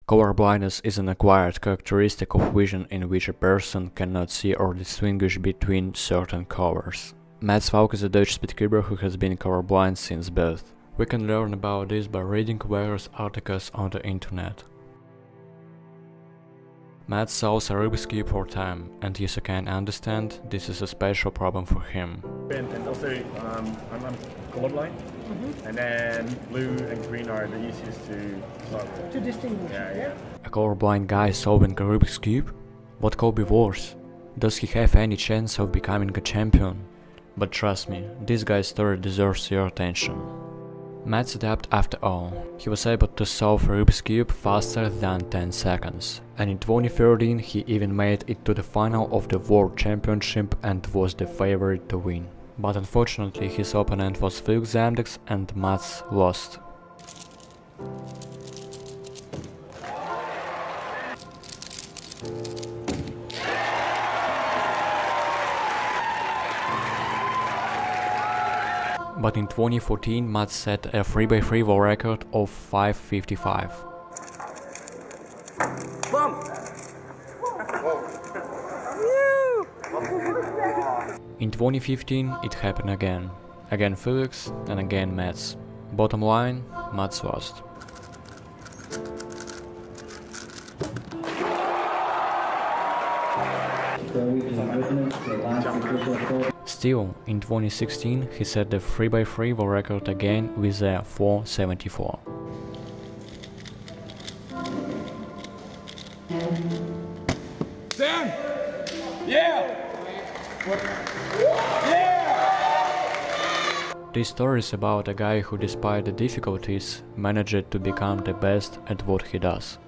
Colorblindness is an acquired characteristic of vision in which a person cannot see or distinguish between certain colors. Mats Valk is a Dutch speedcuber who has been colorblind since birth. We can learn about this by reading various articles on the internet. Mats solves a Rubik's Cube for time, and as you can understand, this is a special problem for him. And also, I'm colorblind, and then blue and green are the easiest to start with. To distinguish, yeah? A colorblind guy solving a Rubik's Cube? What could be worse? Does he have any chance of becoming a champion? But trust me, this guy's story deserves your attention. Mats adapted after all. He was able to solve a Rubik's Cube faster than 10 seconds. And in 2013 he even made it to the final of the World Championship and was the favorite to win. But unfortunately his opponent was Felix Zamdex and Mats lost. But in 2014 Mats set a 3x3 world record of 5:55. In 2015 it happened again. Again Felix and again Mats. Bottom line, Mats lost. Still, in 2016 he set the 3x3 world record again with a 4:74. Down! Yeah! Yeah! This story is about a guy who, despite the difficulties, managed to become the best at what he does.